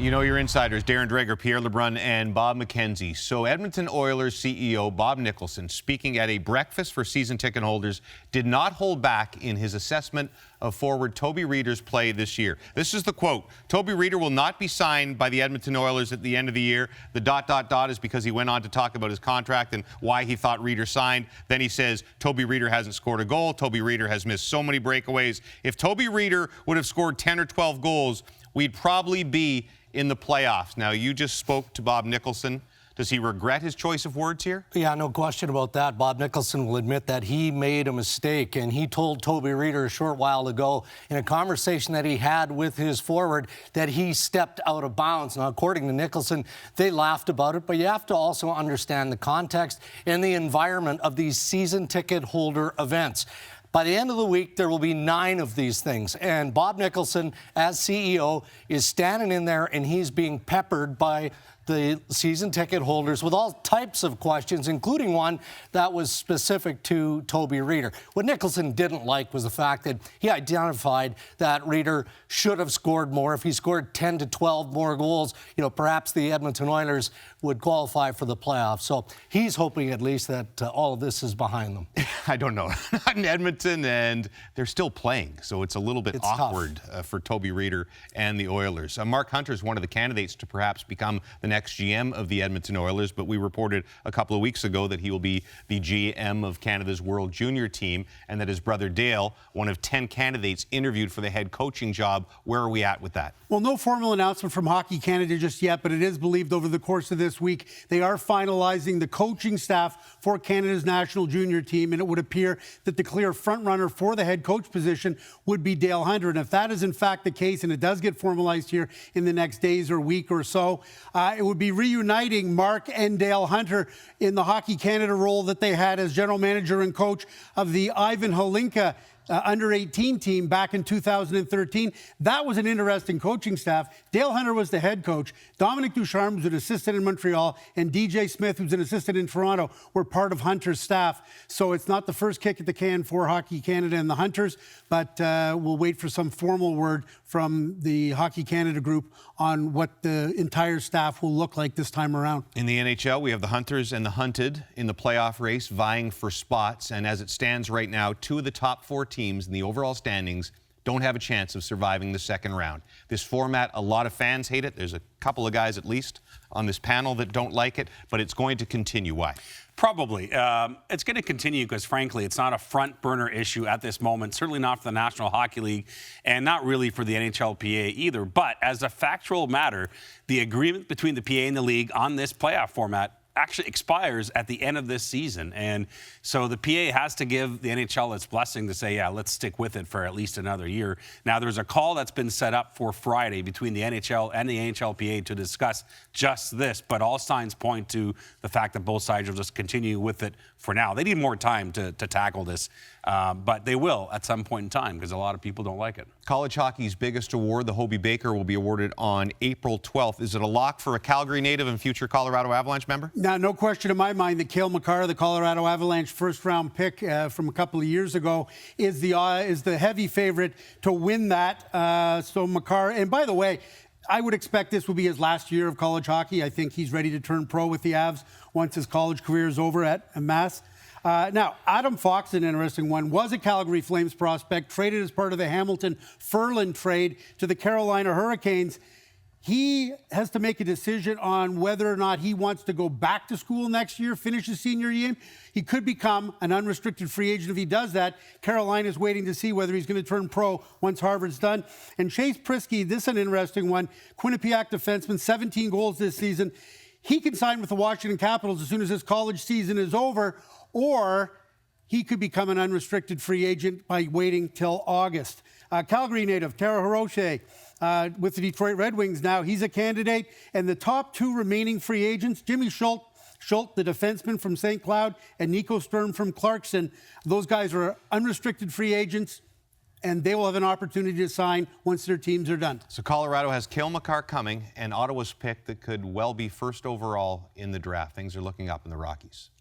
You know your insiders, Darren, Dreger, Pierre, LeBrun, and Bob McKenzie. So Edmonton Oilers CEO Bob Nicholson, speaking at a breakfast for season ticket holders, did not hold back in his assessment of forward Toby Rieder's play this year. This is the quote: Toby Rieder will not be signed by the Edmonton Oilers at the end of the year. The ... is because he went on to talk about his contract and why he thought Rieder signed. Then he says, Toby Rieder hasn't scored a goal. Toby Rieder has missed so many breakaways. If Toby Rieder would have scored 10 or 12 goals, we'd probably be in the playoffs. Now, you just spoke to Bob Nicholson. Does he regret his choice of words here? Yeah, no question about that. Bob Nicholson will admit that he made a mistake, and he told Toby Rieder a short while ago in a conversation that he had with his forward that he stepped out of bounds. Now, according to Nicholson, they laughed about it, but you have to also understand the context and the environment of these season ticket holder events. By the end of the week, there will be 9 of these things. And Bob Nicholson, as CEO, is standing in there and he's being peppered by the season ticket holders with all types of questions, including one that was specific to Toby Rieder. What Nicholson didn't like was the fact that he identified that Rieder should have scored more. If he scored 10 to 12 more goals, perhaps the Edmonton Oilers would qualify for the playoffs. So he's hoping at least that all of this is behind them. I don't know. Not in Edmonton, and they're still playing, so it's a little bit awkward for Toby Rieder and the Oilers. Mark Hunter is one of the candidates to perhaps become the next GM of the Edmonton Oilers, but we reported a couple of weeks ago that he will be the GM of Canada's World Junior team, and that his brother Dale, one of 10 candidates interviewed for the head coaching job. Where are we at with that? Well, no formal announcement from Hockey Canada just yet, but it is believed over the course of this week they are finalizing the coaching staff for Canada's national junior team, and it would appear that the clear frontrunner for the head coach position would be Dale Hunter. And if that is in fact the case, and it does get formalized here in the next days or week or so, it would be reuniting Mark and Dale Hunter in the Hockey Canada role that they had as general manager and coach of the Ivan Holinka under-18 team back in 2013. That was an interesting coaching staff. Dale Hunter was the head coach. Dominic Ducharme was an assistant in Montreal, and DJ Smith, who's an assistant in Toronto, were part of Hunter's staff. So it's not the first kick at the can for Hockey Canada and the Hunters, but we'll wait for some formal word from the Hockey Canada group on what the entire staff will look like this time around. In the NHL, we have the Hunters and the Hunted in the playoff race vying for spots, and as it stands right now, 2 of the top 4 teams in the overall standings don't have a chance of surviving the second round. This format, a lot of fans hate it. There's a couple of guys, at least, on this panel that don't like it, but it's going to continue. Why? Probably. It's going to continue because, frankly, it's not a front burner issue at this moment, certainly not for the National Hockey League and not really for the NHLPA either. But as a factual matter, the agreement between the PA and the league on this playoff format actually expires at the end of this season. And so the PA has to give the NHL its blessing to say, yeah, let's stick with it for at least another year. Now, there's a call that's been set up for Friday between the NHL and the NHLPA to discuss just this, but all signs point to the fact that both sides will just continue with it for now. They need more time to tackle this, but they will at some point in time because a lot of people don't like it. College hockey's biggest award, the Hobey Baker, will be awarded on April 12th. Is it a lock for a Calgary native and future Colorado Avalanche member? Now, no question in my mind that Cale Makar, the Colorado Avalanche first-round pick from a couple of years ago, is the heavy favorite to win that. So Makar, and by the way, I would expect this will be his last year of college hockey. I think he's ready to turn pro with the Avs once his college career is over at Mass. Now, Adam Fox, an interesting one, was a Calgary Flames prospect, traded as part of the Hamilton-Furlan trade to the Carolina Hurricanes. He has to make a decision on whether or not he wants to go back to school next year, finish his senior year. He could become an unrestricted free agent if he does that. Carolina is waiting to see whether he's going to turn pro once Harvard's done. And Chase Prisky, this is an interesting one, Quinnipiac defenseman, 17 goals this season. He can sign with the Washington Capitals as soon as his college season is over, or he could become an unrestricted free agent by waiting till August. Calgary native Tara Hiroshi with the Detroit Red Wings now. He's a candidate. And the top 2 remaining free agents, Jimmy Schultz, the defenseman from St. Cloud, and Nico Sturm from Clarkson. Those guys are unrestricted free agents, and they will have an opportunity to sign once their teams are done. So Colorado has Cale Makar coming, and Ottawa's pick that could well be first overall in the draft. Things are looking up in the Rockies.